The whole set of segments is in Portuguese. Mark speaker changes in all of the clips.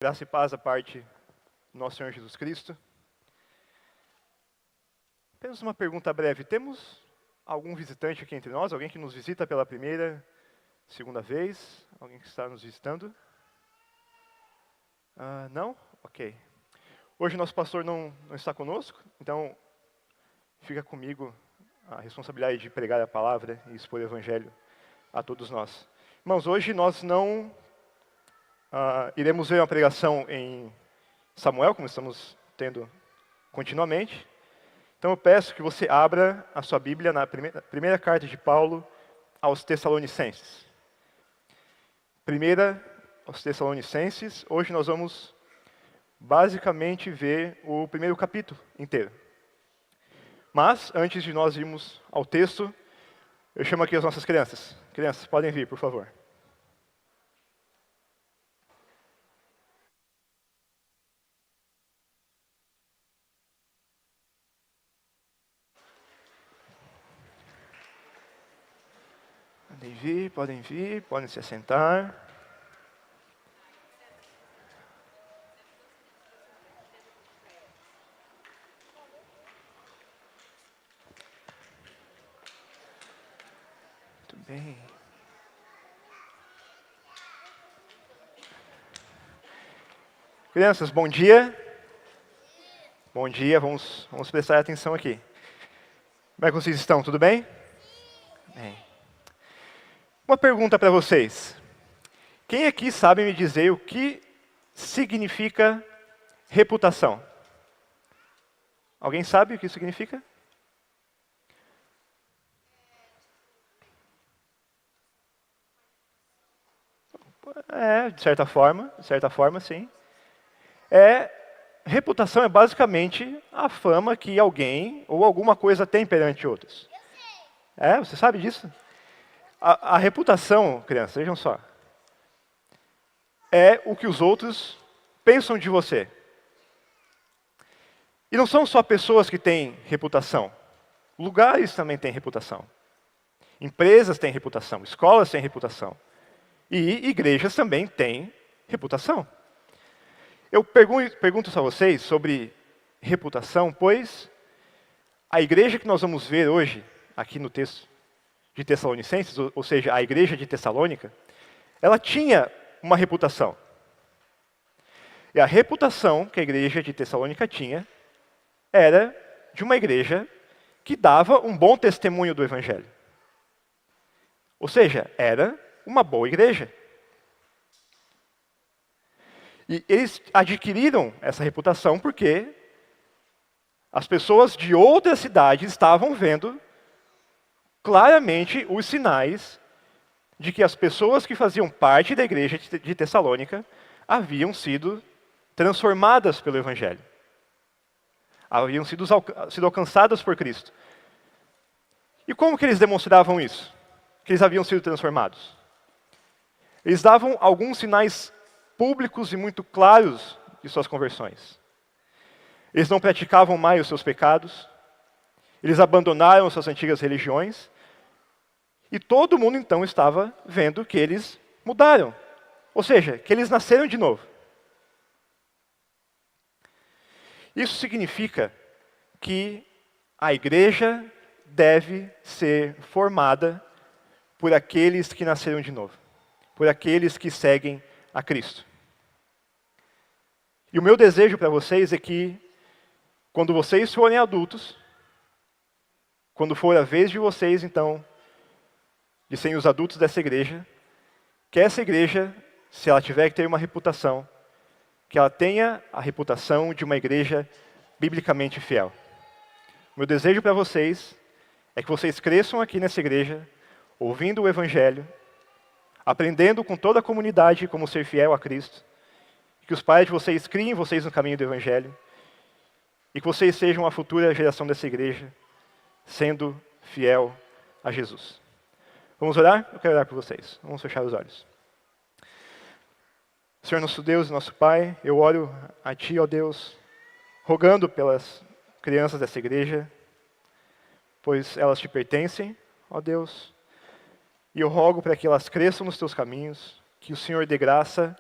Speaker 1: Graça e paz da parte do nosso Senhor Jesus Cristo. Apenas uma pergunta breve. Temos algum visitante aqui entre nós? Alguém que nos visita pela primeira, segunda vez? Alguém que está nos visitando? Não? Ok. Hoje nosso pastor não está conosco, então fica comigo a responsabilidade de pregar a palavra e expor o evangelho a todos nós. Irmãos, hoje nós não iremos ver uma pregação em Samuel, como estamos tendo continuamente. Então eu peço que você abra a sua Bíblia na primeira carta de Paulo aos Tessalonicenses. Primeira aos Tessalonicenses. Hoje nós vamos basicamente ver o primeiro capítulo inteiro. Mas, antes de nós irmos ao texto, eu chamo aqui as nossas crianças. Crianças, podem vir, por favor. Podem vir, podem se assentar. Muito bem. Crianças, bom dia. Bom dia, vamos prestar atenção aqui. Como é que vocês estão? Tudo bem? Bem. Uma pergunta para vocês. Quem aqui sabe me dizer o que significa reputação? Alguém sabe o que significa? De certa forma, sim. Reputação é basicamente a fama que alguém ou alguma coisa tem perante outros. Você sabe disso? A reputação, crianças, vejam só, é o que os outros pensam de você. E não são só pessoas que têm reputação. Lugares também têm reputação. Empresas têm reputação, escolas têm reputação. E igrejas também têm reputação. Eu pergunto a vocês sobre reputação, pois a igreja que nós vamos ver hoje, aqui no texto de Tessalonicenses, ou seja, a igreja de Tessalônica, ela tinha uma reputação. E a reputação que a igreja de Tessalônica tinha era de uma igreja que dava um bom testemunho do evangelho. Ou seja, era uma boa igreja. E eles adquiriram essa reputação porque as pessoas de outras cidades estavam vendo claramente os sinais de que as pessoas que faziam parte da igreja de Tessalônica haviam sido transformadas pelo evangelho. Haviam sido alcançadas por Cristo. E como que eles demonstravam isso? Que eles haviam sido transformados? Eles davam alguns sinais públicos e muito claros de suas conversões. Eles não praticavam mais os seus pecados. Eles abandonaram suas antigas religiões. E todo mundo então estava vendo que eles mudaram. Ou seja, que eles nasceram de novo. Isso significa que a igreja deve ser formada por aqueles que nasceram de novo. Por aqueles que seguem a Cristo. E o meu desejo para vocês é que, quando vocês forem adultos, quando for a vez de vocês, então, de serem os adultos dessa igreja, que essa igreja, se ela tiver que ter uma reputação, que ela tenha a reputação de uma igreja biblicamente fiel. O meu desejo para vocês é que vocês cresçam aqui nessa igreja, ouvindo o evangelho, aprendendo com toda a comunidade como ser fiel a Cristo, que os pais de vocês criem vocês no caminho do evangelho, e que vocês sejam a futura geração dessa igreja, sendo fiel a Jesus. Vamos orar? Eu quero orar por vocês. Vamos fechar os olhos. Senhor nosso Deus e nosso Pai, eu oro a Ti, ó Deus, rogando pelas crianças dessa igreja, pois elas Te pertencem, ó Deus, e eu rogo para que elas cresçam nos Teus caminhos, que o Senhor dê graça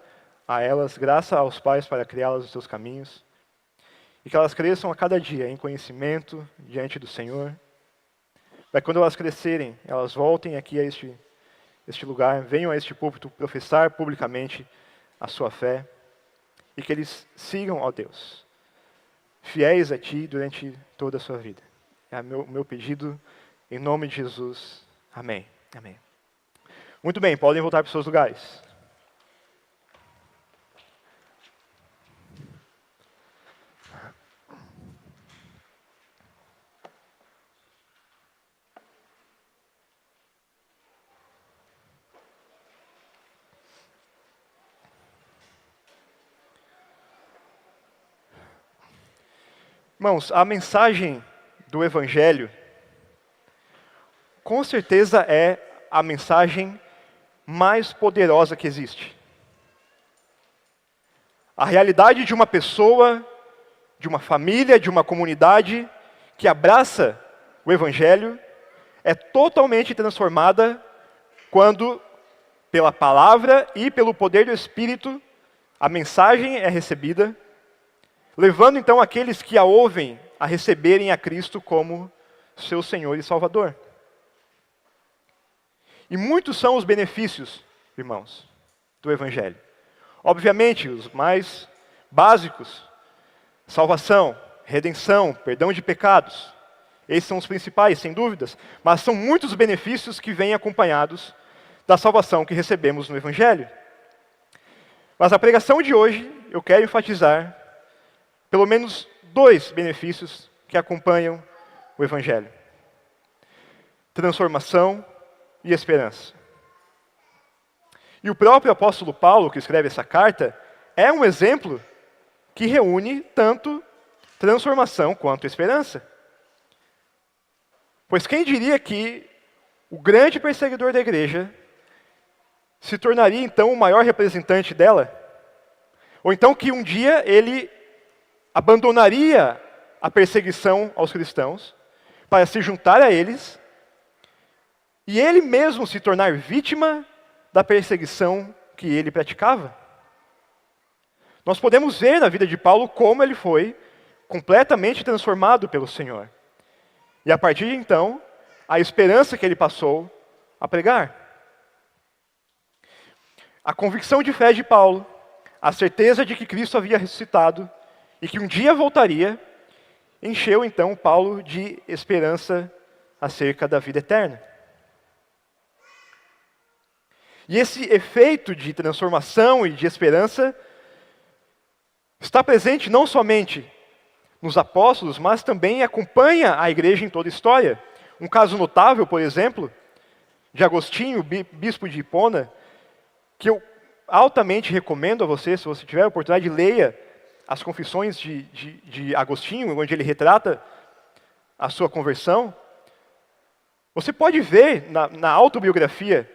Speaker 1: a elas, graça aos pais para criá-las nos seus caminhos, e que elas cresçam a cada dia em conhecimento diante do Senhor, para que quando elas crescerem, elas voltem aqui a este lugar, venham a este púlpito professar publicamente a sua fé, e que eles sigam, ó Deus, fiéis a Ti durante toda a sua vida. É o meu pedido, em nome de Jesus. Amém. Amém. Muito bem, podem voltar para os seus lugares. Irmãos, a mensagem do Evangelho, com certeza é a mensagem mais poderosa que existe. A realidade de uma pessoa, de uma família, de uma comunidade que abraça o Evangelho é totalmente transformada quando, pela palavra e pelo poder do Espírito, a mensagem é recebida, levando então aqueles que a ouvem a receberem a Cristo como seu Senhor e Salvador. E muitos são os benefícios, irmãos, do Evangelho. Obviamente, os mais básicos: salvação, redenção, perdão de pecados. Esses são os principais, sem dúvidas. Mas são muitos benefícios que vêm acompanhados da salvação que recebemos no Evangelho. Mas a pregação de hoje, eu quero enfatizar pelo menos 2 benefícios que acompanham o Evangelho: transformação e esperança. E o próprio apóstolo Paulo, que escreve essa carta, é um exemplo que reúne tanto transformação quanto esperança. Pois quem diria que o grande perseguidor da igreja se tornaria então o maior representante dela? Ou então que um dia ele abandonaria a perseguição aos cristãos para se juntar a eles e ele mesmo se tornar vítima da perseguição que ele praticava? Nós podemos ver na vida de Paulo como ele foi completamente transformado pelo Senhor. E a partir de então, a esperança que ele passou a pregar. A convicção de fé de Paulo, a certeza de que Cristo havia ressuscitado e que um dia voltaria, encheu então Paulo de esperança acerca da vida eterna. E esse efeito de transformação e de esperança está presente não somente nos apóstolos, mas também acompanha a igreja em toda a história. Um caso notável, por exemplo, de Agostinho, bispo de Hipona, que eu altamente recomendo a você, se você tiver a oportunidade, leia as confissões de Agostinho, onde ele retrata a sua conversão. Você pode ver na autobiografia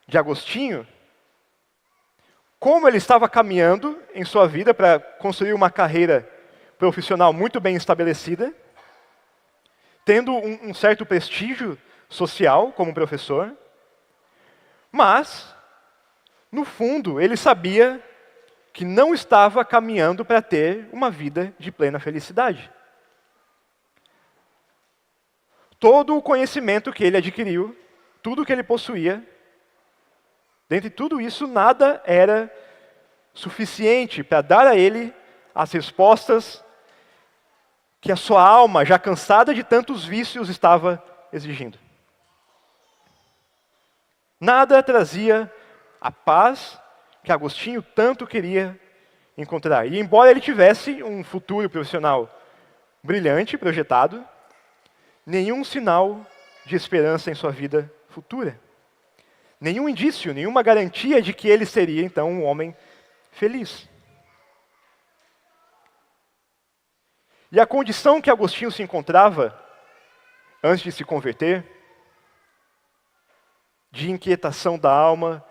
Speaker 1: de Agostinho como ele estava caminhando em sua vida para construir uma carreira profissional muito bem estabelecida, tendo um certo prestígio social como professor, mas, no fundo, ele sabia que não estava caminhando para ter uma vida de plena felicidade. Todo o conhecimento que ele adquiriu, tudo que ele possuía, dentre tudo isso, nada era suficiente para dar a ele as respostas que a sua alma, já cansada de tantos vícios, estava exigindo. Nada trazia a paz que Agostinho tanto queria encontrar. E embora ele tivesse um futuro profissional brilhante, projetado, nenhum sinal de esperança em sua vida futura. Nenhum indício, nenhuma garantia de que ele seria, então, um homem feliz. E a condição que Agostinho se encontrava antes de se converter, de inquietação da alma,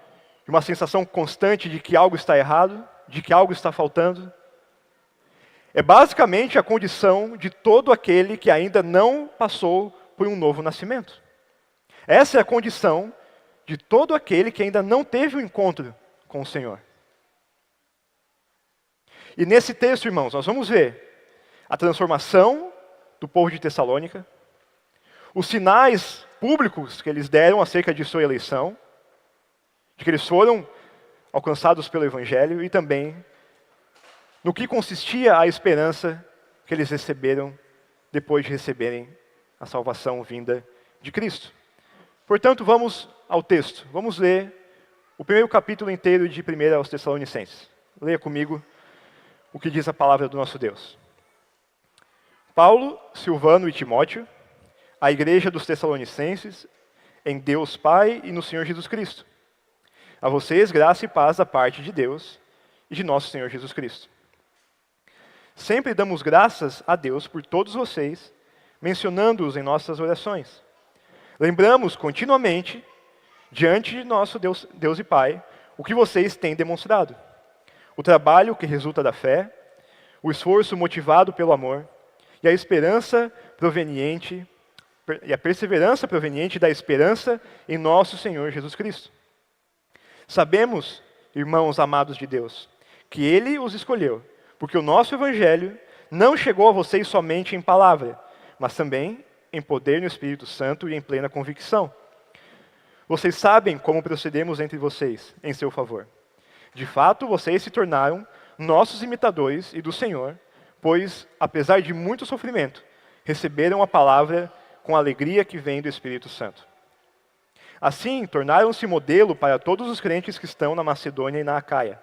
Speaker 1: de uma sensação constante de que algo está errado, de que algo está faltando, é basicamente a condição de todo aquele que ainda não passou por um novo nascimento. Essa é a condição de todo aquele que ainda não teve um encontro com o Senhor. E nesse texto, irmãos, nós vamos ver a transformação do povo de Tessalônica, os sinais públicos que eles deram acerca de sua eleição, de que eles foram alcançados pelo Evangelho, e também no que consistia a esperança que eles receberam depois de receberem a salvação vinda de Cristo. Portanto, vamos ao texto. Vamos ler o primeiro capítulo inteiro de 1 aos Tessalonicenses. Leia comigo o que diz a palavra do nosso Deus. Paulo, Silvano e Timóteo, a igreja dos Tessalonicenses, em Deus Pai e no Senhor Jesus Cristo. A vocês, graça e paz da parte de Deus e de nosso Senhor Jesus Cristo. Sempre damos graças a Deus por todos vocês, mencionando-os em nossas orações. Lembramos continuamente, diante de nosso Deus e Pai, o que vocês têm demonstrado. O trabalho que resulta da fé, o esforço motivado pelo amor e a esperança proveniente e a perseverança proveniente da esperança em nosso Senhor Jesus Cristo. Sabemos, irmãos amados de Deus, que Ele os escolheu, porque o nosso Evangelho não chegou a vocês somente em palavra, mas também em poder no Espírito Santo e em plena convicção. Vocês sabem como procedemos entre vocês, em seu favor. De fato, vocês se tornaram nossos imitadores e do Senhor, pois, apesar de muito sofrimento, receberam a palavra com a alegria que vem do Espírito Santo. Assim, tornaram-se modelo para todos os crentes que estão na Macedônia e na Acaia,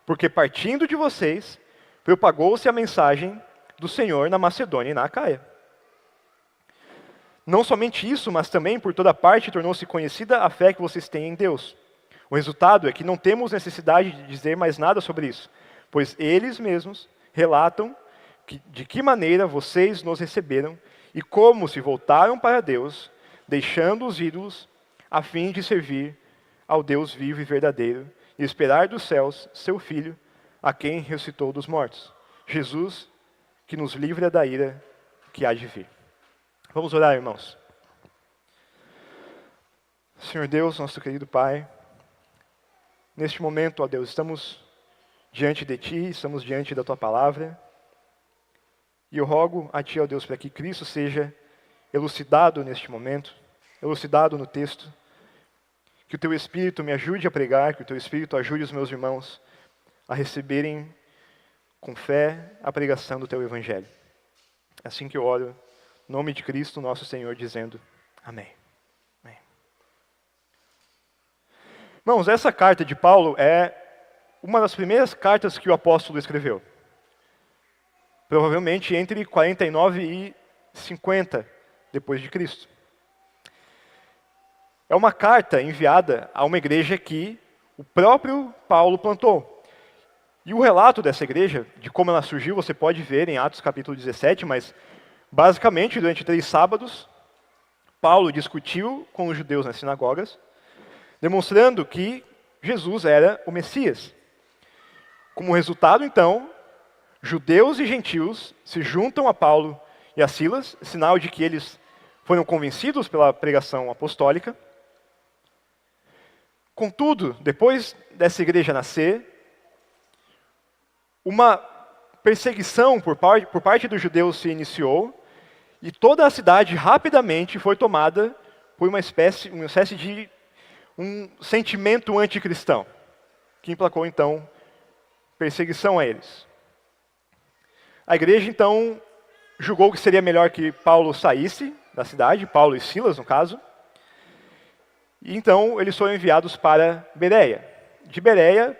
Speaker 1: porque partindo de vocês, propagou-se a mensagem do Senhor na Macedônia e na Acaia. Não somente isso, mas também por toda parte tornou-se conhecida a fé que vocês têm em Deus. O resultado é que não temos necessidade de dizer mais nada sobre isso, pois eles mesmos relatam de que maneira vocês nos receberam e como se voltaram para Deus, deixando os ídolos, a fim de servir ao Deus vivo e verdadeiro e esperar dos céus seu Filho, a quem ressuscitou dos mortos, Jesus, que nos livra da ira que há de vir. Vamos orar, irmãos. Senhor Deus, nosso querido Pai, neste momento, ó Deus, estamos diante de Ti, estamos diante da Tua palavra, e eu rogo a Ti, ó Deus, para que Cristo seja elucidado neste momento, elucidado no texto, que o Teu Espírito me ajude a pregar, que o Teu Espírito ajude os meus irmãos a receberem com fé a pregação do Teu Evangelho. É assim que eu oro, em nome de Cristo, nosso Senhor, dizendo amém. Amém. Irmãos, essa carta de Paulo é uma das primeiras cartas que o apóstolo escreveu. Provavelmente entre 49 e 50 depois de Cristo. É uma carta enviada a uma igreja que o próprio Paulo plantou. E o relato dessa igreja, de como ela surgiu, você pode ver em Atos capítulo 17, mas basicamente, durante 3 sábados, Paulo discutiu com os judeus nas sinagogas, demonstrando que Jesus era o Messias. Como resultado, então, judeus e gentios se juntam a Paulo e a Silas, sinal de que eles foram convencidos pela pregação apostólica. Contudo, depois dessa igreja nascer, uma perseguição por parte dos judeus se iniciou, e toda a cidade rapidamente foi tomada por uma espécie de um sentimento anticristão, que emplacou então perseguição a eles. A igreja então julgou que seria melhor que Paulo saísse da cidade, Paulo e Silas no caso, e então eles foram enviados para Bereia. De Bereia,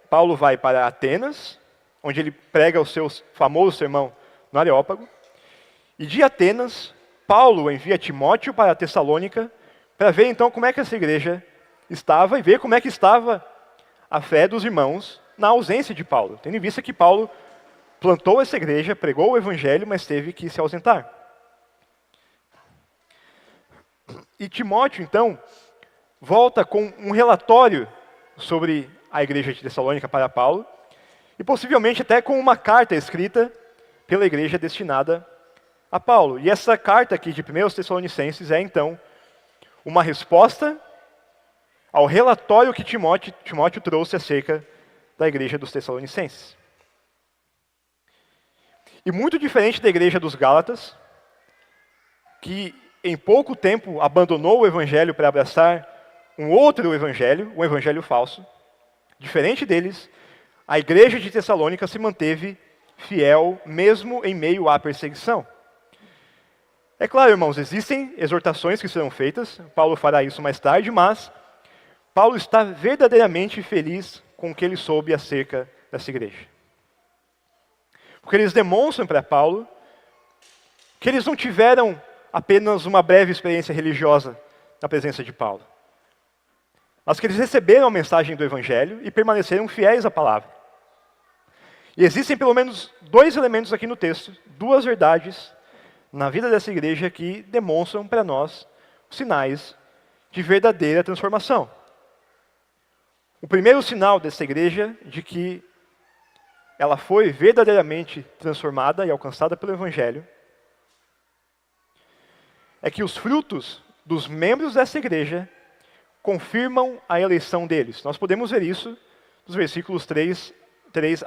Speaker 1: Paulo vai para Atenas, onde ele prega o seu famoso sermão no Areópago. E de Atenas, Paulo envia Timóteo para Tessalônica para ver então como é que essa igreja estava e ver como é que estava a fé dos irmãos na ausência de Paulo. Tendo em vista que Paulo plantou essa igreja, pregou o evangelho, mas teve que se ausentar. E Timóteo, então, volta com um relatório sobre a igreja de Tessalônica para Paulo, e possivelmente até com uma carta escrita pela igreja destinada a Paulo. E essa carta aqui de 1 Tessalonicenses é, então, uma resposta ao relatório que Timóteo trouxe acerca da igreja dos Tessalonicenses. E muito diferente da igreja dos Gálatas, que em pouco tempo abandonou o evangelho para abraçar um outro evangelho, um evangelho falso. Diferente deles, a igreja de Tessalônica se manteve fiel mesmo em meio à perseguição. É claro, irmãos, existem exortações que serão feitas, Paulo fará isso mais tarde, mas Paulo está verdadeiramente feliz com o que ele soube acerca dessa igreja. Porque eles demonstram para Paulo que eles não tiveram apenas uma breve experiência religiosa na presença de Paulo, mas que eles receberam a mensagem do Evangelho e permaneceram fiéis à palavra. E existem pelo menos 2 elementos aqui no texto, 2 verdades na vida dessa igreja que demonstram para nós os sinais de verdadeira transformação. O primeiro sinal dessa igreja de que ela foi verdadeiramente transformada e alcançada pelo Evangelho é que os frutos dos membros dessa igreja confirmam a eleição deles. Nós podemos ver isso nos versículos 3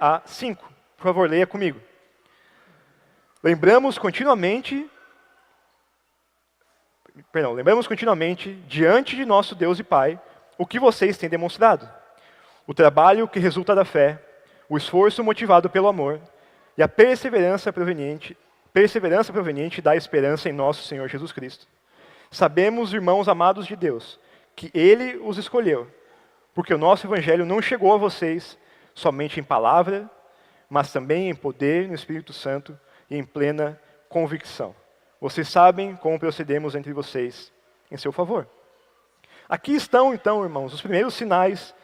Speaker 1: a 5. Por favor, leia comigo. Lembramos continuamente diante de nosso Deus e Pai o que vocês têm demonstrado. O trabalho que resulta da fé, o esforço motivado pelo amor e a perseverança proveniente da esperança em nosso Senhor Jesus Cristo. Sabemos, irmãos amados de Deus, que Ele os escolheu, porque o nosso Evangelho não chegou a vocês somente em palavra, mas também em poder no Espírito Santo e em plena convicção. Vocês sabem como procedemos entre vocês em seu favor. Aqui estão, então, irmãos, os primeiros sinais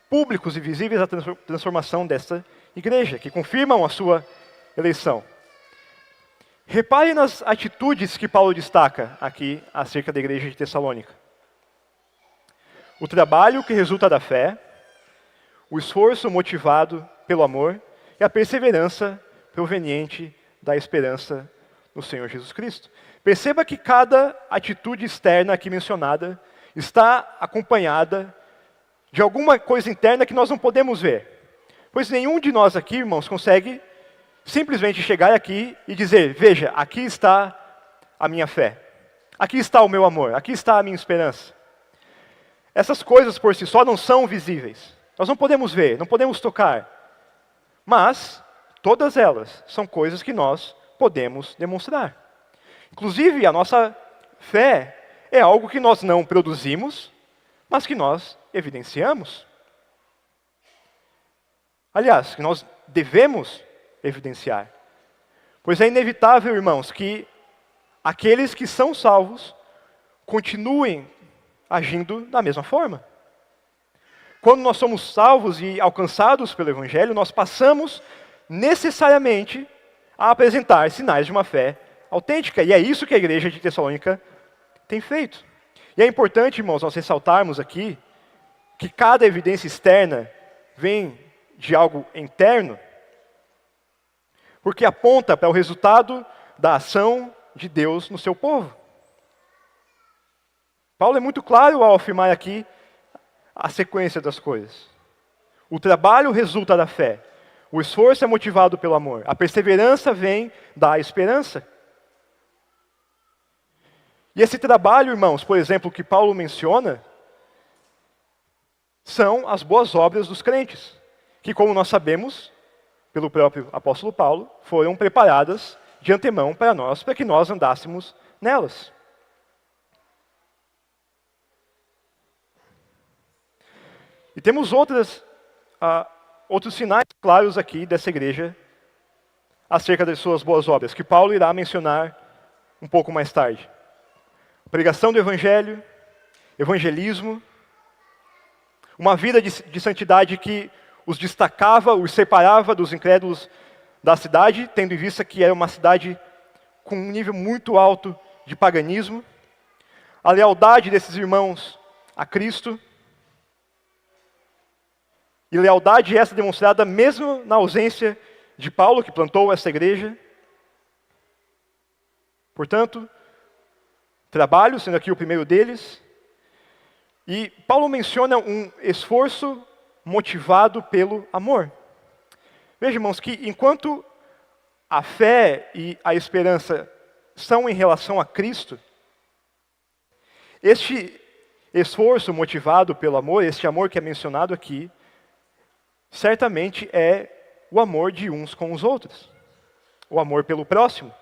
Speaker 1: públicos e visíveis da transformação desta igreja, que confirmam a sua eleição. Repare nas atitudes que Paulo destaca aqui acerca da igreja de Tessalônica. O trabalho que resulta da fé, o esforço motivado pelo amor e a perseverança proveniente da esperança no Senhor Jesus Cristo. Perceba que cada atitude externa aqui mencionada está acompanhada de alguma coisa interna que nós não podemos ver. Pois nenhum de nós aqui, irmãos, consegue simplesmente chegar aqui e dizer, veja, aqui está a minha fé, aqui está o meu amor, aqui está a minha esperança. Essas coisas por si só não são visíveis. Nós não podemos ver, não podemos tocar. Mas todas elas são coisas que nós podemos demonstrar. Inclusive, a nossa fé é algo que nós não produzimos, mas que nós evidenciamos. Aliás, que nós devemos evidenciar. Pois é inevitável, irmãos, que aqueles que são salvos continuem agindo da mesma forma. Quando nós somos salvos e alcançados pelo Evangelho, nós passamos necessariamente a apresentar sinais de uma fé autêntica. E é isso que a igreja de Tessalônica tem feito. E é importante, irmãos, nós ressaltarmos aqui que cada evidência externa vem de algo interno, porque aponta para o resultado da ação de Deus no seu povo. Paulo é muito claro ao afirmar aqui a sequência das coisas. O trabalho resulta da fé, o esforço é motivado pelo amor, a perseverança vem da esperança. E esse trabalho, irmãos, por exemplo, que Paulo menciona, são as boas obras dos crentes, que, como nós sabemos, pelo próprio apóstolo Paulo, foram preparadas de antemão para nós, para que nós andássemos nelas. E temos outros sinais claros aqui dessa igreja acerca das suas boas obras, que Paulo irá mencionar um pouco mais tarde. Pregação do Evangelho, evangelismo, uma vida de santidade que os destacava, os separava dos incrédulos da cidade, tendo em vista que era uma cidade com um nível muito alto de paganismo, a lealdade desses irmãos a Cristo, e lealdade essa demonstrada mesmo na ausência de Paulo, que plantou essa igreja. Portanto, trabalho, sendo aqui o primeiro deles. E Paulo menciona um esforço motivado pelo amor. Veja, irmãos, que enquanto a fé e a esperança são em relação a Cristo, este esforço motivado pelo amor, este amor que é mencionado aqui, certamente é o amor de uns com os outros, o amor pelo próximo.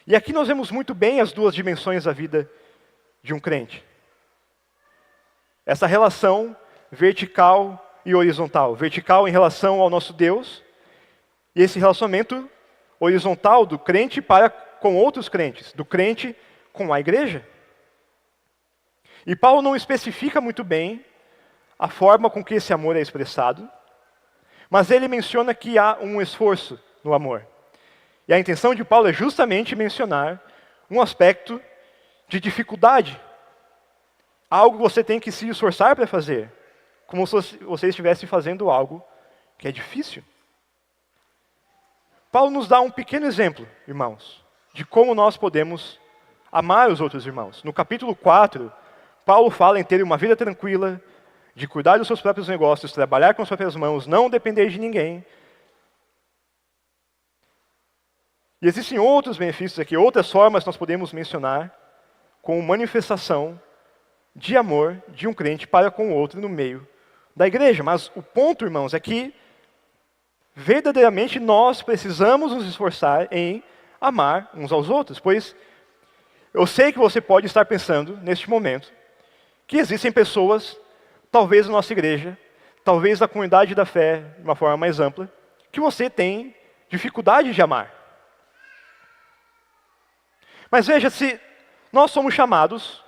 Speaker 1: E aqui nós vemos muito bem as duas dimensões da vida de um crente. Essa relação vertical e horizontal. Vertical em relação ao nosso Deus, e esse relacionamento horizontal do crente para com outros crentes, do crente com a igreja. E Paulo não especifica muito bem a forma com que esse amor é expressado, mas ele menciona que há um esforço no amor. E a intenção de Paulo é justamente mencionar um aspecto de dificuldade. Algo que você tem que se esforçar para fazer, como se você estivesse fazendo algo que é difícil. Paulo nos dá um pequeno exemplo, irmãos, de como nós podemos amar os outros irmãos. No capítulo 4, Paulo fala em ter uma vida tranquila, de cuidar dos seus próprios negócios, trabalhar com as próprias mãos, não depender de ninguém. E existem outros benefícios aqui, outras formas que nós podemos mencionar como manifestação de amor de um crente para com o outro no meio da igreja. Mas o ponto, irmãos, é que verdadeiramente nós precisamos nos esforçar em amar uns aos outros, pois eu sei que você pode estar pensando, neste momento, que existem pessoas, talvez na nossa igreja, talvez na comunidade da fé, de uma forma mais ampla, que você tem dificuldade de amar. Mas veja, se nós somos chamados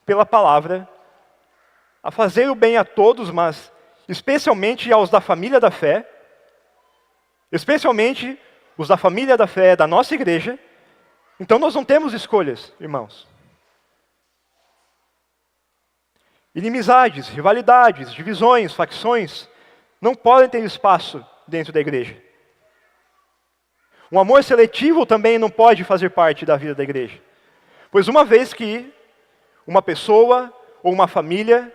Speaker 1: pela palavra a fazer o bem a todos, mas especialmente aos da família da fé, especialmente os da família da fé da nossa igreja, então nós não temos escolhas, irmãos. Inimizades, rivalidades, divisões, facções não podem ter espaço dentro da igreja. Um amor seletivo também não pode fazer parte da vida da igreja. Pois uma vez que uma pessoa ou uma família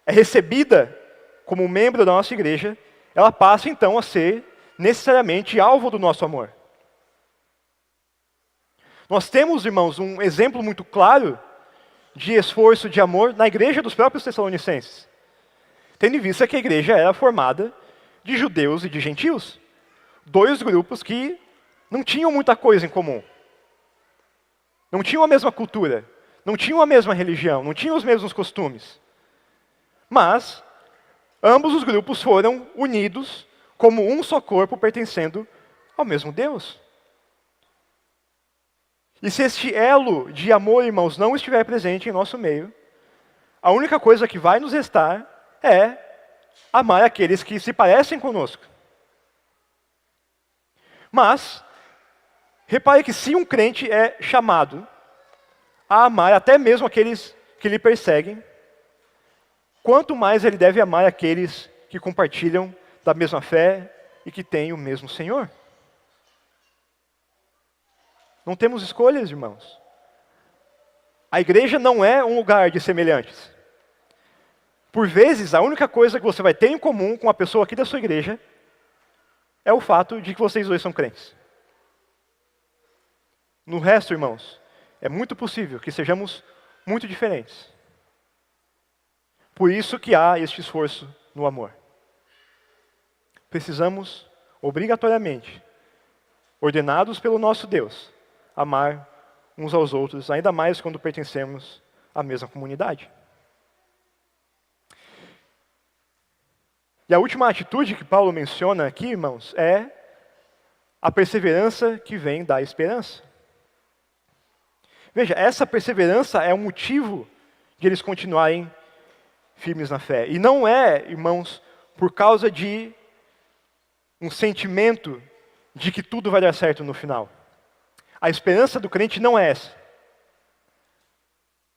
Speaker 1: é recebida como membro da nossa igreja, ela passa então a ser necessariamente alvo do nosso amor. Nós temos, irmãos, um exemplo muito claro de esforço de amor na igreja dos próprios Tessalonicenses. Tendo em vista que a igreja era formada de judeus e de gentios. Dois grupos que não tinham muita coisa em comum. Não tinham a mesma cultura, não tinham a mesma religião, não tinham os mesmos costumes. Mas ambos os grupos foram unidos como um só corpo pertencendo ao mesmo Deus. E se este elo de amor, irmãos, não estiver presente em nosso meio, a única coisa que vai nos restar é amar aqueles que se parecem conosco. Mas, repare que se um crente é chamado a amar até mesmo aqueles que lhe perseguem, quanto mais ele deve amar aqueles que compartilham da mesma fé e que têm o mesmo Senhor. Não temos escolhas, irmãos. A igreja não é um lugar de semelhantes. Por vezes, a única coisa que você vai ter em comum com a pessoa aqui da sua igreja é o fato de que vocês dois são crentes. No resto, irmãos, é muito possível que sejamos muito diferentes. Por isso que há este esforço no amor. Precisamos, obrigatoriamente, ordenados pelo nosso Deus, amar uns aos outros, ainda mais quando pertencemos à mesma comunidade. E a última atitude que Paulo menciona aqui, irmãos, é a perseverança que vem da esperança. Veja, essa perseverança é um motivo de eles continuarem firmes na fé. E não é, irmãos, por causa de um sentimento de que tudo vai dar certo no final. A esperança do crente não é essa.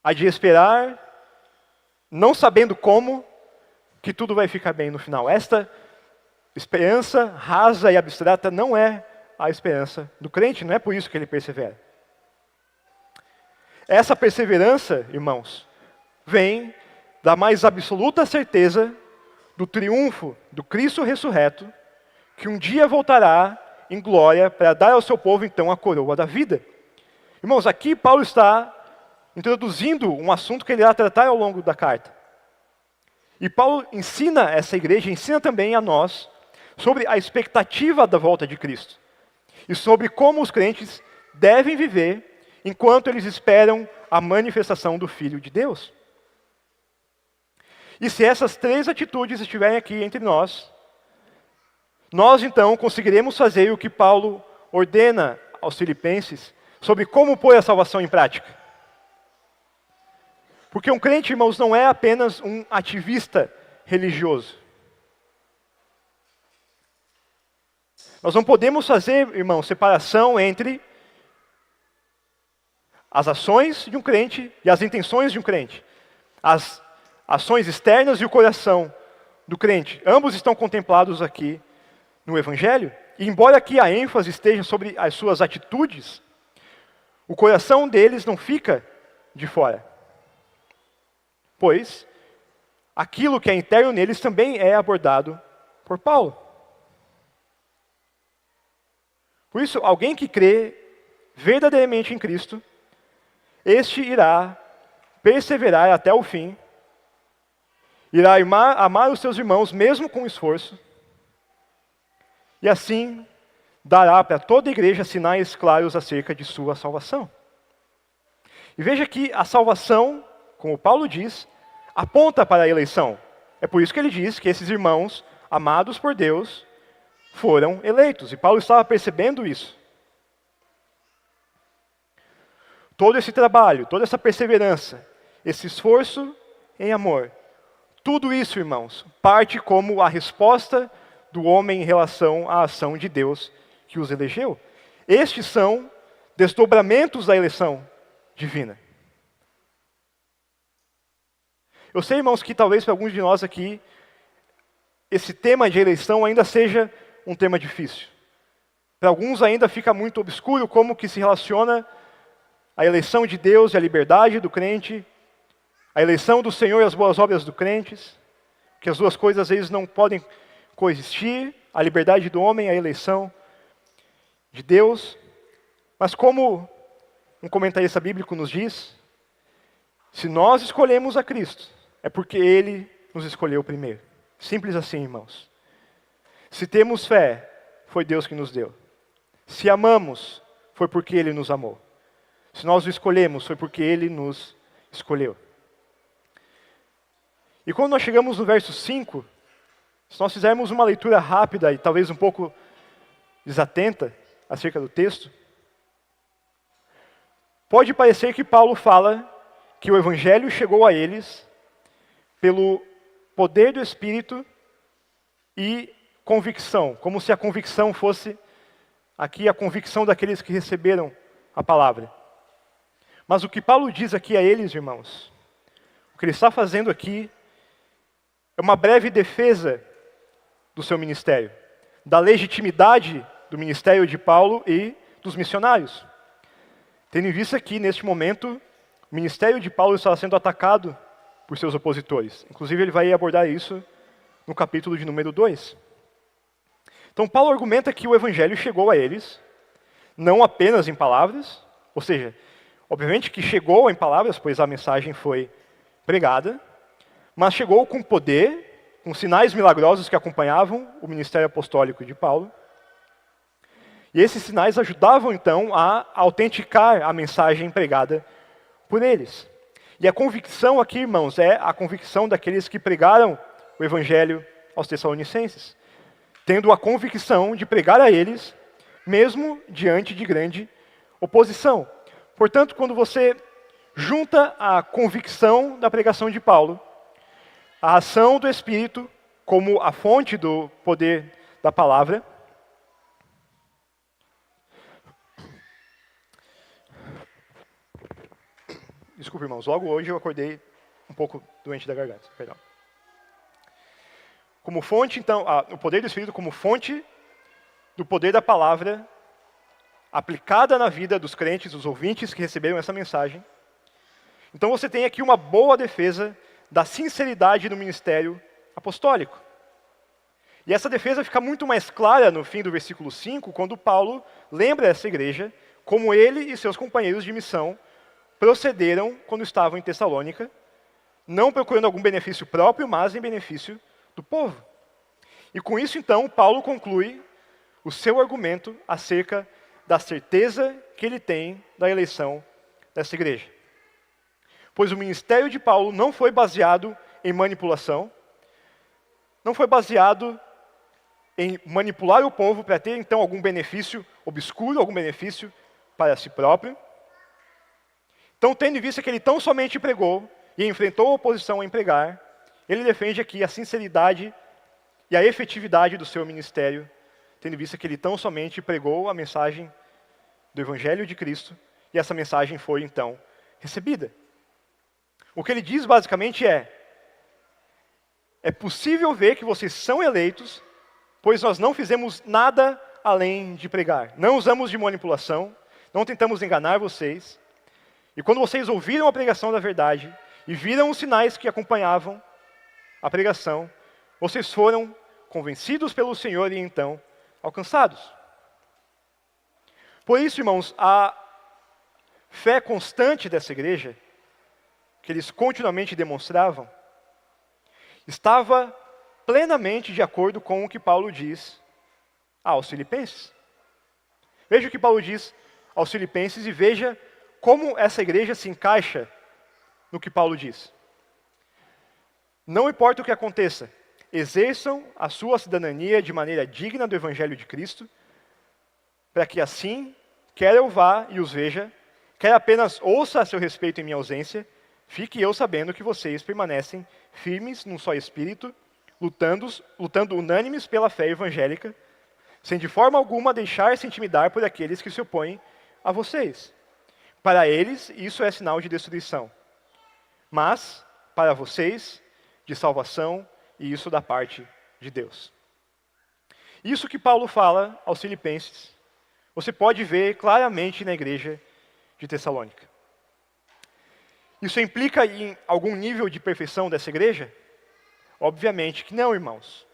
Speaker 1: A de esperar, não sabendo como, que tudo vai ficar bem no final. Esta esperança rasa e abstrata não é a esperança do crente, não é por isso que ele persevera. Essa perseverança, irmãos, vem da mais absoluta certeza do triunfo do Cristo ressurreto, que um dia voltará em glória para dar ao seu povo, então, a coroa da vida. Irmãos, aqui Paulo está introduzindo um assunto que ele irá tratar ao longo da carta. E Paulo ensina essa igreja, ensina também a nós, sobre a expectativa da volta de Cristo. E sobre como os crentes devem viver enquanto eles esperam a manifestação do Filho de Deus. E se essas três atitudes estiverem aqui entre nós então conseguiremos fazer o que Paulo ordena aos filipenses sobre como pôr a salvação em prática. Porque um crente, irmãos, não é apenas um ativista religioso. Nós não podemos fazer, irmãos, separação entre as ações de um crente e as intenções de um crente. As ações externas e o coração do crente. Ambos estão contemplados aqui no Evangelho. E embora aqui a ênfase esteja sobre as suas atitudes, o coração deles não fica de fora. Pois aquilo que é interno neles também é abordado por Paulo. Por isso, alguém que crê verdadeiramente em Cristo, este irá perseverar até o fim, irá amar os seus irmãos mesmo com esforço, e assim dará para toda a igreja sinais claros acerca de sua salvação. E veja que a salvação, como Paulo diz, aponta para a eleição. É por isso que ele diz que esses irmãos, amados por Deus, foram eleitos. E Paulo estava percebendo isso. Todo esse trabalho, toda essa perseverança, esse esforço em amor, tudo isso, irmãos, parte como a resposta do homem em relação à ação de Deus que os elegeu. Estes são desdobramentos da eleição divina. Eu sei, irmãos, que talvez para alguns de nós aqui, esse tema de eleição ainda seja um tema difícil. Para alguns ainda fica muito obscuro como que se relaciona a eleição de Deus e a liberdade do crente, a eleição do Senhor e as boas obras do crentes, que as duas coisas às vezes não podem coexistir, a liberdade do homem e a eleição de Deus. Mas como um comentarista bíblico nos diz, se nós escolhemos a Cristo, é porque Ele nos escolheu primeiro. Simples assim, irmãos. Se temos fé, foi Deus que nos deu. Se amamos, foi porque Ele nos amou. Se nós o escolhemos, foi porque Ele nos escolheu. E quando nós chegamos no verso 5, se nós fizermos uma leitura rápida e talvez um pouco desatenta acerca do texto, pode parecer que Paulo fala que o Evangelho chegou a eles pelo poder do Espírito e convicção, como se a convicção fosse aqui a convicção daqueles que receberam a palavra. Mas o que Paulo diz aqui a eles, irmãos, o que ele está fazendo aqui é uma breve defesa do seu ministério, da legitimidade do ministério de Paulo e dos missionários. Tendo em vista que, neste momento, o ministério de Paulo estava sendo atacado por seus opositores. Inclusive, ele vai abordar isso no capítulo de número 2. Então, Paulo argumenta que o evangelho chegou a eles, não apenas em palavras, ou seja, obviamente que chegou em palavras, pois a mensagem foi pregada, mas chegou com poder, com sinais milagrosos que acompanhavam o ministério apostólico de Paulo. E esses sinais ajudavam, então, a autenticar a mensagem pregada por eles. E a convicção aqui, irmãos, é a convicção daqueles que pregaram o evangelho aos Tessalonicenses, tendo a convicção de pregar a eles, mesmo diante de grande oposição. Portanto, quando você junta a convicção da pregação de Paulo, a ação do Espírito como a fonte do poder da palavra, desculpe, irmãos, logo hoje eu acordei um pouco doente da garganta, perdão. Como fonte, então, o poder do Espírito como fonte do poder da palavra aplicada na vida dos crentes, dos ouvintes que receberam essa mensagem. Então você tem aqui uma boa defesa da sinceridade no ministério apostólico. E essa defesa fica muito mais clara no fim do versículo 5, quando Paulo lembra essa igreja como ele e seus companheiros de missão procederam quando estavam em Tessalônica, não procurando algum benefício próprio, mas em benefício do povo. E com isso, então, Paulo conclui o seu argumento acerca da certeza que ele tem da eleição dessa igreja. Pois o ministério de Paulo não foi baseado em manipulação, não foi baseado em manipular o povo para ter, então, algum benefício obscuro, algum benefício para si próprio. Então, tendo em vista que ele tão somente pregou e enfrentou a oposição em pregar, ele defende aqui a sinceridade e a efetividade do seu ministério, tendo em vista que ele tão somente pregou a mensagem do Evangelho de Cristo, e essa mensagem foi, então, recebida. O que ele diz, basicamente, é possível ver que vocês são eleitos, pois nós não fizemos nada além de pregar. Não usamos de manipulação, não tentamos enganar vocês. E quando vocês ouviram a pregação da verdade e viram os sinais que acompanhavam a pregação, vocês foram convencidos pelo Senhor e então alcançados. Por isso, irmãos, a fé constante dessa igreja, que eles continuamente demonstravam, estava plenamente de acordo com o que Paulo diz aos Filipenses. Veja o que Paulo diz aos Filipenses e veja como essa igreja se encaixa no que Paulo diz. Não importa o que aconteça, exerçam a sua cidadania de maneira digna do Evangelho de Cristo, para que assim, quer eu vá e os veja, quer apenas ouça a seu respeito em minha ausência, fique eu sabendo que vocês permanecem firmes num só espírito, lutando unânimes pela fé evangélica, sem de forma alguma deixar-se intimidar por aqueles que se opõem a vocês. Para eles, isso é sinal de destruição. Mas, para vocês, de salvação, e isso da parte de Deus. Isso que Paulo fala aos Filipenses, você pode ver claramente na igreja de Tessalônica. Isso implica em algum nível de perfeição dessa igreja? Obviamente que não, irmãos.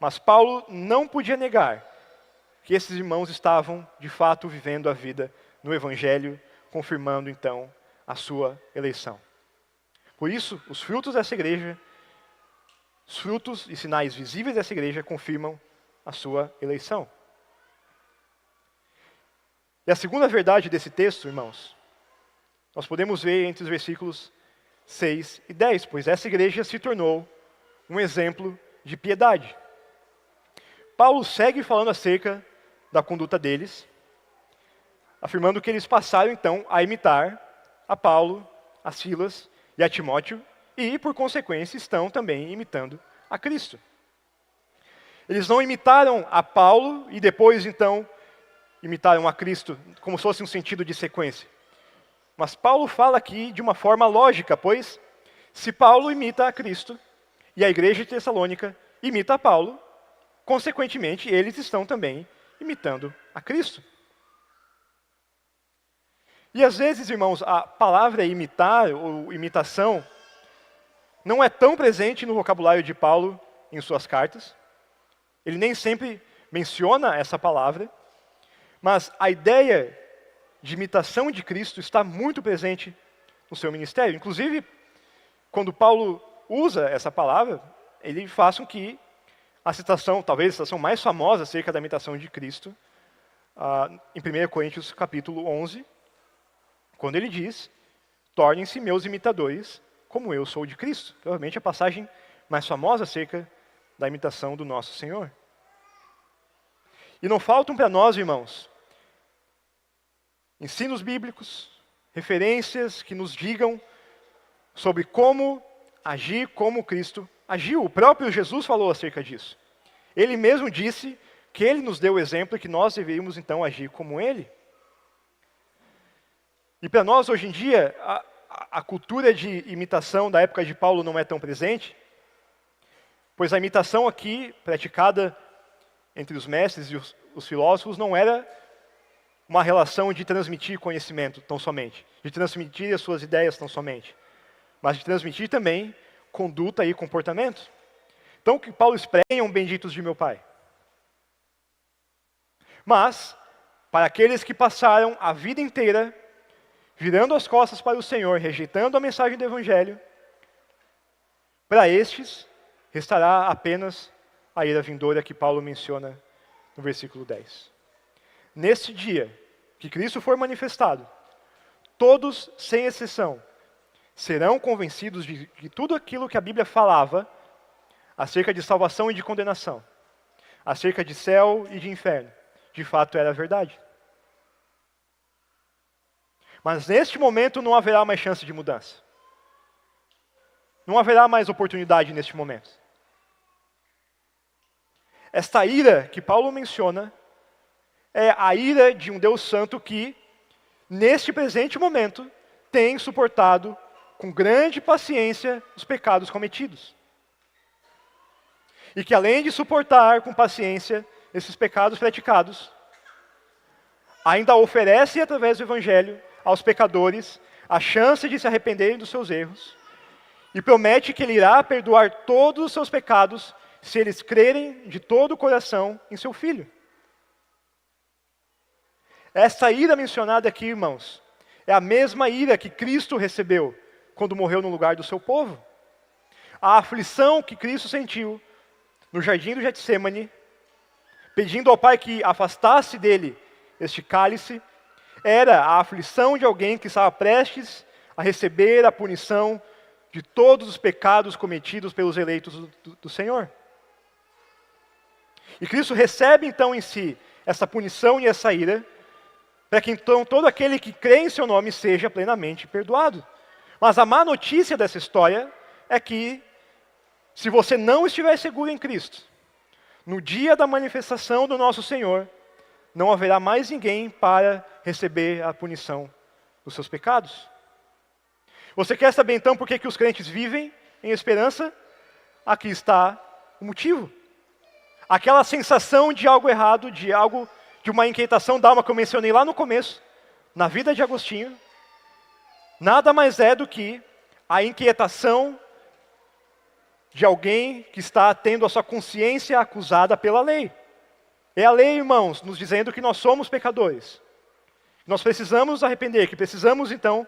Speaker 1: Mas Paulo não podia negar que esses irmãos estavam, de fato, vivendo a vida no Evangelho, confirmando, então, a sua eleição. Por isso, os frutos dessa igreja, os frutos e sinais visíveis dessa igreja confirmam a sua eleição. E a segunda verdade desse texto, irmãos, nós podemos ver entre os versículos 6 e 10, pois essa igreja se tornou um exemplo de piedade. Paulo segue falando acerca da conduta deles, afirmando que eles passaram então a imitar a Paulo, a Silas e a Timóteo, e por consequência estão também imitando a Cristo. Eles não imitaram a Paulo e depois então imitaram a Cristo, como se fosse um sentido de sequência. Mas Paulo fala aqui de uma forma lógica, pois se Paulo imita a Cristo e a igreja de Tessalônica imita a Paulo, consequentemente eles estão também imitando a Cristo. E às vezes, irmãos, a palavra imitar ou imitação não é tão presente no vocabulário de Paulo em suas cartas. Ele nem sempre menciona essa palavra, mas a ideia de imitação de Cristo está muito presente no seu ministério. Inclusive, quando Paulo usa essa palavra, ele faz com que a citação, talvez a citação mais famosa acerca da imitação de Cristo, em 1 Coríntios capítulo 11, quando ele diz, tornem-se meus imitadores, como eu sou de Cristo. Provavelmente a passagem mais famosa acerca da imitação do nosso Senhor. E não faltam para nós, irmãos, ensinos bíblicos, referências que nos digam sobre como agir como Cristo agiu. O próprio Jesus falou acerca disso. Ele mesmo disse que ele nos deu o exemplo e que nós deveríamos então agir como ele. E para nós, hoje em dia, a cultura de imitação da época de Paulo não é tão presente, pois a imitação aqui, praticada entre os mestres e os filósofos, não era uma relação de transmitir conhecimento tão somente, de transmitir as suas ideias tão somente, mas de transmitir também conduta e comportamento. Então, que Paulo espremam benditos de meu Pai. Mas, para aqueles que passaram a vida inteira virando as costas para o Senhor, rejeitando a mensagem do Evangelho, para estes restará apenas a ira vindoura que Paulo menciona no versículo 10. Neste dia que Cristo for manifestado, todos, sem exceção, serão convencidos de que tudo aquilo que a Bíblia falava acerca de salvação e de condenação, acerca de céu e de inferno, de fato era verdade. Mas neste momento não haverá mais chance de mudança. Não haverá mais oportunidade neste momento. Esta ira que Paulo menciona é a ira de um Deus Santo que, neste presente momento, tem suportado com grande paciência os pecados cometidos. E que além de suportar com paciência esses pecados praticados, ainda oferece através do Evangelho aos pecadores a chance de se arrependerem dos seus erros e promete que Ele irá perdoar todos os seus pecados se eles crerem de todo o coração em seu Filho. Essa ira mencionada aqui, irmãos, é a mesma ira que Cristo recebeu quando morreu no lugar do seu povo. A aflição que Cristo sentiu no jardim do Getsêmani, pedindo ao Pai que afastasse dele este cálice, era a aflição de alguém que estava prestes a receber a punição de todos os pecados cometidos pelos eleitos do Senhor. E Cristo recebe então em si essa punição e essa ira, para que então todo aquele que crê em seu nome seja plenamente perdoado. Mas a má notícia dessa história é que, se você não estiver seguro em Cristo, no dia da manifestação do nosso Senhor, não haverá mais ninguém para receber a punição dos seus pecados. Você quer saber então por que os crentes vivem em esperança? Aqui está o motivo. Aquela sensação de algo errado, de uma inquietação da alma que eu mencionei lá no começo, na vida de Agostinho, nada mais é do que a inquietação de alguém que está tendo a sua consciência acusada pela lei. É a lei, irmãos, nos dizendo que nós somos pecadores. Nós precisamos nos arrepender, que precisamos então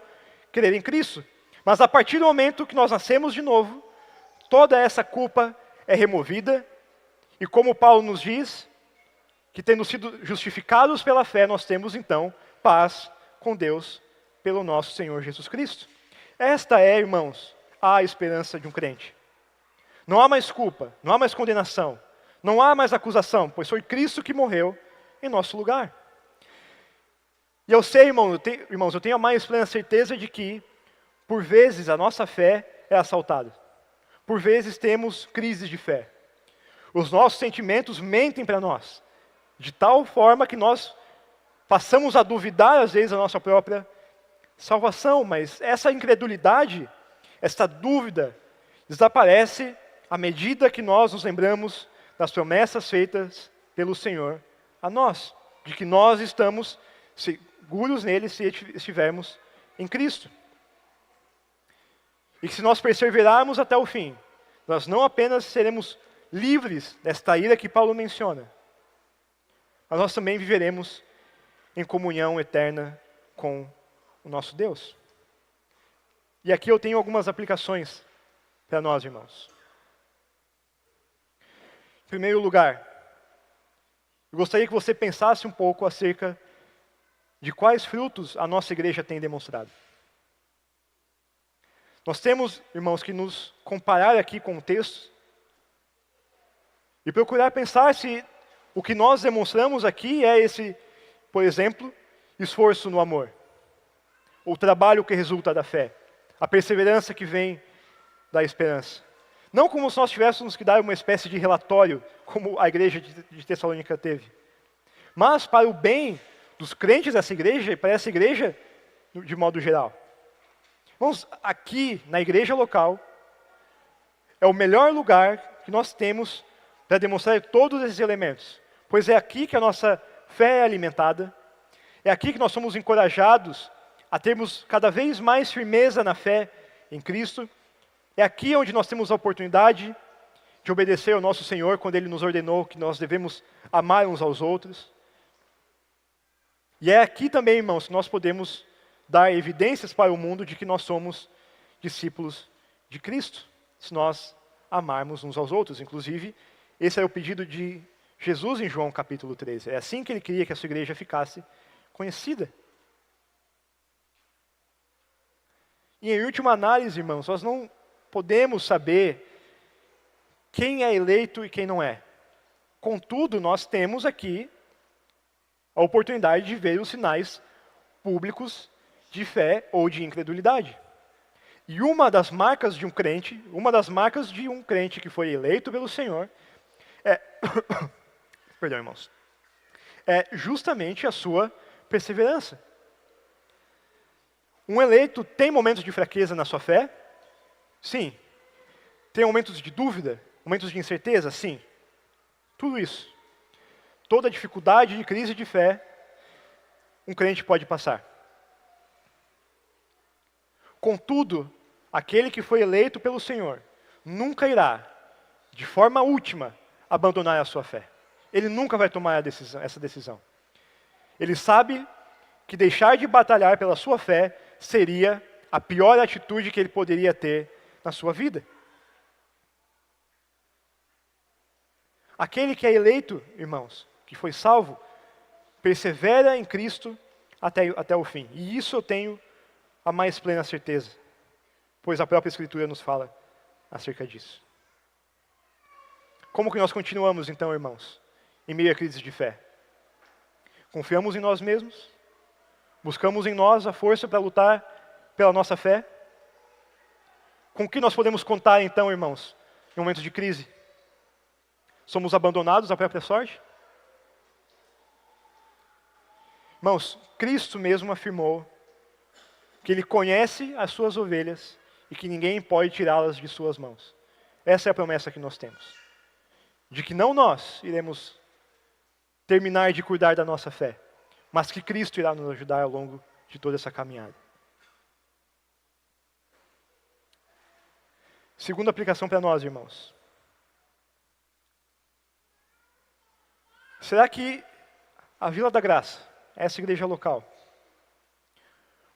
Speaker 1: crer em Cristo. Mas a partir do momento que nós nascemos de novo, toda essa culpa é removida. E como Paulo nos diz, que tendo sido justificados pela fé, nós temos então paz com Deus pelo nosso Senhor Jesus Cristo. Esta é, irmãos, a esperança de um crente. Não há mais culpa, não há mais condenação, não há mais acusação, pois foi Cristo que morreu em nosso lugar. E eu sei, irmãos, eu tenho a mais plena certeza de que, por vezes, a nossa fé é assaltada. Por vezes temos crises de fé. Os nossos sentimentos mentem para nós, de tal forma que nós passamos a duvidar, às vezes, a nossa própria salvação. Mas essa incredulidade, essa dúvida, desaparece à medida que nós nos lembramos das promessas feitas pelo Senhor a nós, de que nós estamos seguros nele se estivermos em Cristo. E que se nós perseverarmos até o fim, nós não apenas seremos livres desta ira que Paulo menciona, mas nós também viveremos em comunhão eterna com o nosso Deus. E aqui eu tenho algumas aplicações para nós, irmãos. Em primeiro lugar, eu gostaria que você pensasse um pouco acerca de quais frutos a nossa igreja tem demonstrado. Nós temos, irmãos, que nos comparar aqui com o texto e procurar pensar se o que nós demonstramos aqui é esse, por exemplo, esforço no amor, o trabalho que resulta da fé, a perseverança que vem da esperança. Não como se nós tivéssemos que dar uma espécie de relatório, como a igreja de Tessalônica teve, mas para o bem dos crentes dessa igreja e para essa igreja de modo geral. Vamos, aqui na igreja local, é o melhor lugar que nós temos para demonstrar todos esses elementos, pois é aqui que a nossa fé é alimentada, é aqui que nós somos encorajados a termos cada vez mais firmeza na fé em Cristo, é aqui onde nós temos a oportunidade de obedecer ao nosso Senhor quando Ele nos ordenou que nós devemos amar uns aos outros. E é aqui também, irmãos, que nós podemos dar evidências para o mundo de que nós somos discípulos de Cristo, se nós amarmos uns aos outros. Inclusive, esse é o pedido de Jesus em João capítulo 13. É assim que Ele queria que a sua igreja ficasse conhecida. E em última análise, irmãos, nós não podemos saber quem é eleito e quem não é. Contudo, nós temos aqui a oportunidade de ver os sinais públicos de fé ou de incredulidade. E uma das marcas de um crente que foi eleito pelo Senhor é, perdão, irmãos, é justamente a sua perseverança. Um eleito tem momentos de fraqueza na sua fé? Sim. Tem momentos de dúvida? Momentos de incerteza? Sim. Tudo isso. Toda dificuldade de crise de fé, um crente pode passar. Contudo, aquele que foi eleito pelo Senhor nunca irá, de forma última, abandonar a sua fé. Ele nunca vai tomar essa decisão. Ele sabe que deixar de batalhar pela sua fé seria a pior atitude que ele poderia ter na sua vida. Aquele que é eleito, irmãos, que foi salvo, persevera em Cristo até o fim. E isso eu tenho a mais plena certeza, pois a própria Escritura nos fala acerca disso. Como que nós continuamos então, irmãos, em meio a crise de fé? Confiamos em nós mesmos? Buscamos em nós a força para lutar pela nossa fé? Com que nós podemos contar então, irmãos, em momentos de crise? Somos abandonados à própria sorte? Irmãos, Cristo mesmo afirmou que Ele conhece as suas ovelhas e que ninguém pode tirá-las de suas mãos. Essa é a promessa que nós temos. De que não nós iremos terminar de cuidar da nossa fé, mas que Cristo irá nos ajudar ao longo de toda essa caminhada. Segunda aplicação para nós, irmãos. Será que a Vila da Graça, essa igreja local,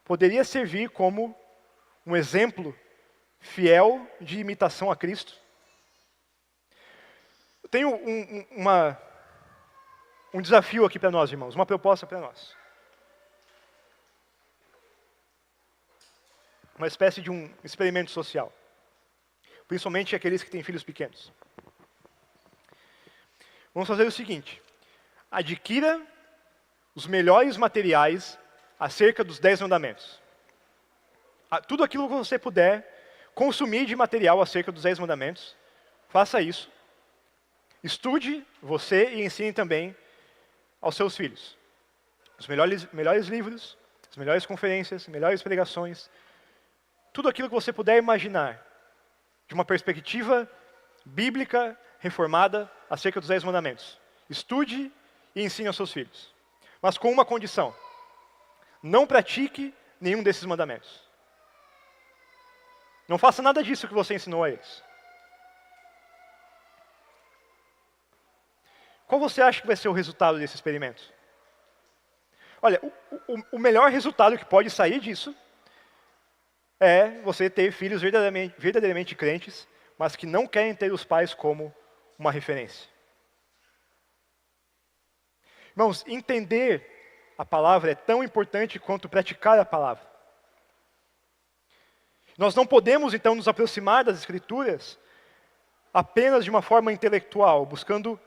Speaker 1: poderia servir como um exemplo fiel de imitação a Cristo? Eu tenho um desafio aqui para nós, irmãos, uma proposta para nós. Uma espécie de um experimento social. Principalmente aqueles que têm filhos pequenos. Vamos fazer o seguinte. Adquira os melhores materiais acerca dos 10 mandamentos. Tudo aquilo que você puder consumir de material acerca dos 10 mandamentos, faça isso. Estude você e ensine também aos seus filhos. Os melhores livros, as melhores conferências, as melhores pregações, tudo aquilo que você puder imaginar, de uma perspectiva bíblica, reformada, acerca dos 10 mandamentos. Estude e ensine aos seus filhos. Mas com uma condição. Não pratique nenhum desses mandamentos. Não faça nada disso que você ensinou a eles. Qual você acha que vai ser o resultado desse experimento? Olha, o melhor resultado que pode sair disso é você ter filhos verdadeiramente crentes, mas que não querem ter os pais como uma referência. Irmãos, entender a palavra é tão importante quanto praticar a palavra. Nós não podemos, então, nos aproximar das Escrituras apenas de uma forma intelectual, buscando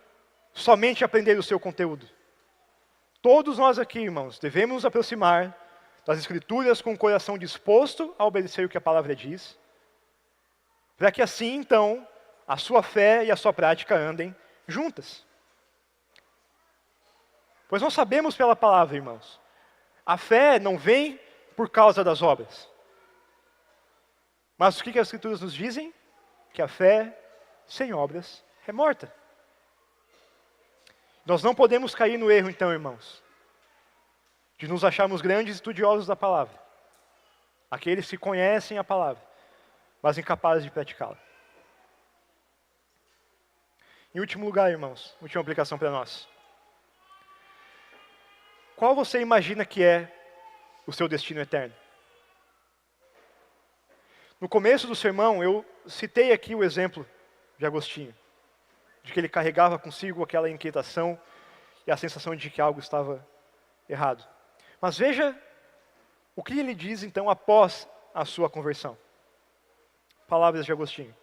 Speaker 1: somente aprender o seu conteúdo. Todos nós aqui, irmãos, devemos nos aproximar das Escrituras com o coração disposto a obedecer o que a palavra diz, para que assim, então, a sua fé e a sua prática andem juntas. Pois nós sabemos pela palavra, irmãos, a fé não vem por causa das obras. Mas o que as Escrituras nos dizem? Que a fé sem obras é morta. Nós não podemos cair no erro, então, irmãos, de nos acharmos grandes estudiosos da palavra. Aqueles que conhecem a palavra, mas incapazes de praticá-la. Em último lugar, irmãos, última aplicação para nós. Qual você imagina que é o seu destino eterno? No começo do sermão, eu citei aqui o exemplo de Agostinho, de que ele carregava consigo aquela inquietação e a sensação de que algo estava errado. Mas veja o que ele diz, então, após a sua conversão. Palavras de Agostinho.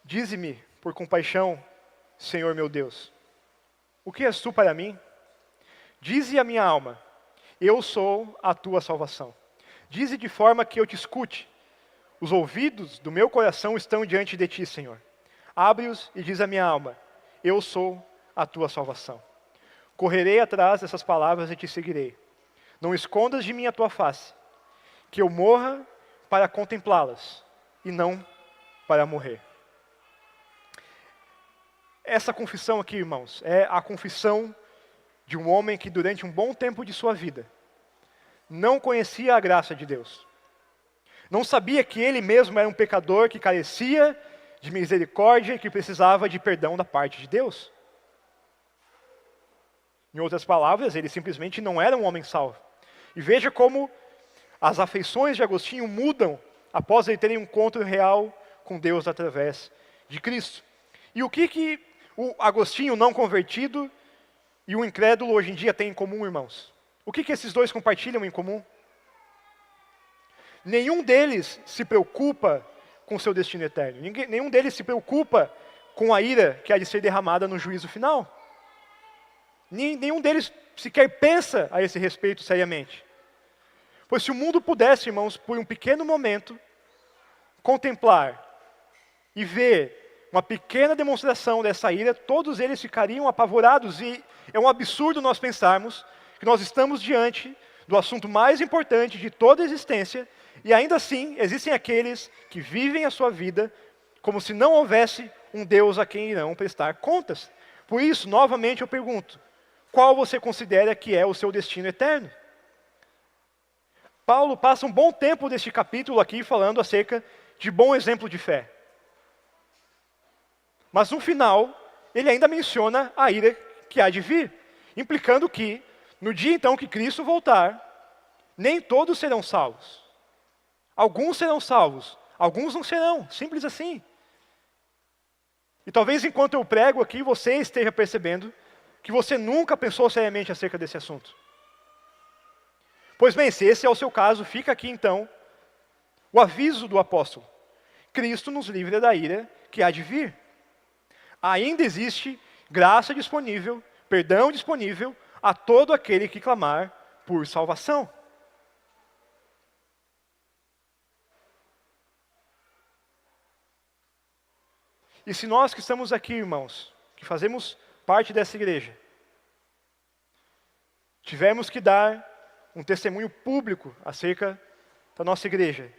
Speaker 1: Dize-me, por compaixão, Senhor meu Deus, o que és tu para mim? Dize a minha alma, eu sou a tua salvação. Dize de forma que eu te escute. Os ouvidos do meu coração estão diante de ti, Senhor. Abre-os e diz a minha alma, eu sou a tua salvação. Correrei atrás dessas palavras e te seguirei. Não escondas de mim a tua face, que eu morra para contemplá-las e não para morrer. Essa confissão aqui, irmãos, é a confissão de um homem que durante um bom tempo de sua vida não conhecia a graça de Deus. Não sabia que ele mesmo era um pecador que carecia de misericórdia e que precisava de perdão da parte de Deus. Em outras palavras, ele simplesmente não era um homem salvo. E veja como as afeições de Agostinho mudam após ele ter um encontro real com Deus através de Cristo. E o que o Agostinho não convertido e o incrédulo hoje em dia têm em comum, irmãos? O que esses dois compartilham em comum? Nenhum deles se preocupa com o seu destino eterno. Nenhum deles se preocupa com a ira que há de ser derramada no juízo final. Nenhum deles sequer pensa a esse respeito seriamente. Pois se o mundo pudesse, irmãos, por um pequeno momento, contemplar e ver uma pequena demonstração dessa ira, todos eles ficariam apavorados. E é um absurdo nós pensarmos que nós estamos diante do assunto mais importante de toda a existência, e ainda assim existem aqueles que vivem a sua vida como se não houvesse um Deus a quem irão prestar contas. Por isso, novamente eu pergunto, qual você considera que é o seu destino eterno? Paulo passa um bom tempo deste capítulo aqui falando acerca de bom exemplo de fé. Mas no final, ele ainda menciona a ira que há de vir, implicando que, no dia então que Cristo voltar, nem todos serão salvos. Alguns serão salvos, alguns não serão, simples assim. E talvez enquanto eu prego aqui, você esteja percebendo que você nunca pensou seriamente acerca desse assunto. Pois bem, se esse é o seu caso, fica aqui então o aviso do apóstolo. Cristo nos livra da ira que há de vir. Ainda existe graça disponível, perdão disponível a todo aquele que clamar por salvação. E se nós que estamos aqui, irmãos, que fazemos parte dessa igreja, tivermos que dar um testemunho público acerca da nossa igreja,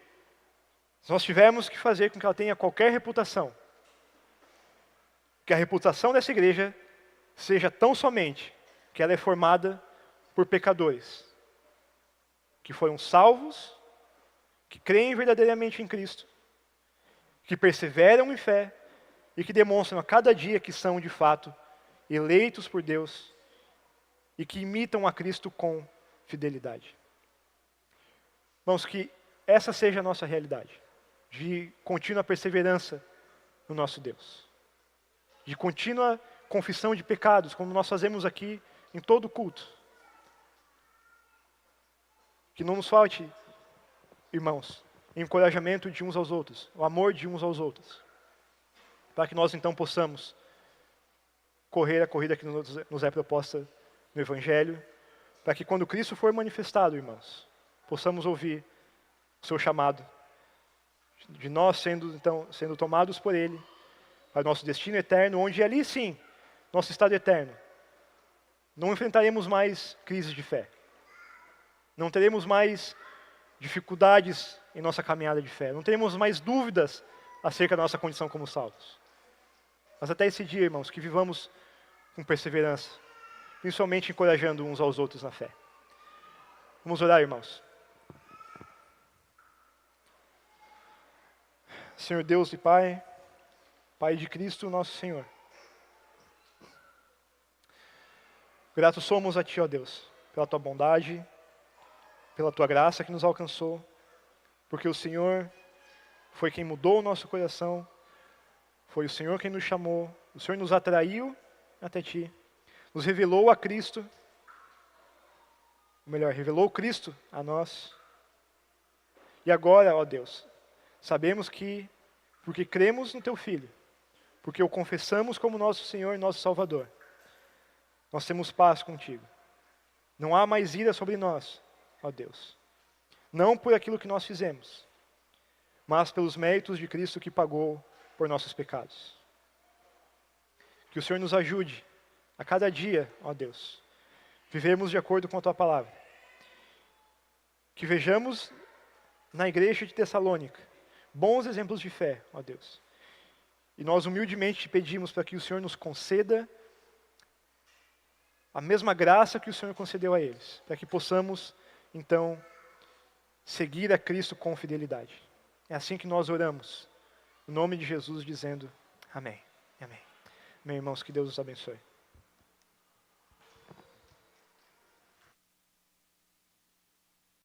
Speaker 1: se nós tivermos que fazer com que ela tenha qualquer reputação, que a reputação dessa igreja seja tão somente que ela é formada por pecadores, que foram salvos, que creem verdadeiramente em Cristo, que perseveram em fé e que demonstram a cada dia que são de fato eleitos por Deus e que imitam a Cristo com fidelidade. Irmãos, que essa seja a nossa realidade, de contínua perseverança no nosso Deus, de contínua confissão de pecados, como nós fazemos aqui em todo culto. Que não nos falte, irmãos, encorajamento de uns aos outros, o amor de uns aos outros, para que nós então possamos correr a corrida que nos é proposta no Evangelho, para que quando Cristo for manifestado, irmãos, possamos ouvir o seu chamado, de nós sendo tomados por Ele, para o nosso destino eterno, onde ali sim, nosso estado eterno, não enfrentaremos mais crises de fé, não teremos mais dificuldades em nossa caminhada de fé, não teremos mais dúvidas acerca da nossa condição como salvos. Mas até esse dia, irmãos, que vivamos com perseverança, principalmente encorajando uns aos outros na fé. Vamos orar, irmãos. Senhor Deus e Pai, Pai de Cristo, nosso Senhor, Gratos somos a Ti, ó Deus, pela Tua bondade, pela Tua graça que nos alcançou, porque o Senhor foi quem mudou o nosso coração, foi o Senhor quem nos chamou, o Senhor nos atraiu até Ti, nos revelou a Cristo, ou melhor, revelou Cristo a nós. E agora, ó Deus, sabemos que, porque cremos no Teu Filho, porque o confessamos como nosso Senhor e nosso Salvador, nós temos paz contigo. Não há mais ira sobre nós, ó Deus. Não por aquilo que nós fizemos, mas pelos méritos de Cristo que pagou por nossos pecados. Que o Senhor nos ajude a cada dia, ó Deus, vivermos de acordo com a Tua palavra. Que vejamos na igreja de Tessalônica bons exemplos de fé, ó Deus. E nós humildemente te pedimos para que o Senhor nos conceda a mesma graça que o Senhor concedeu a eles, para que possamos, então, seguir a Cristo com fidelidade. É assim que nós oramos, em nome de Jesus, dizendo amém. Amém. Amém, irmãos, que Deus os abençoe.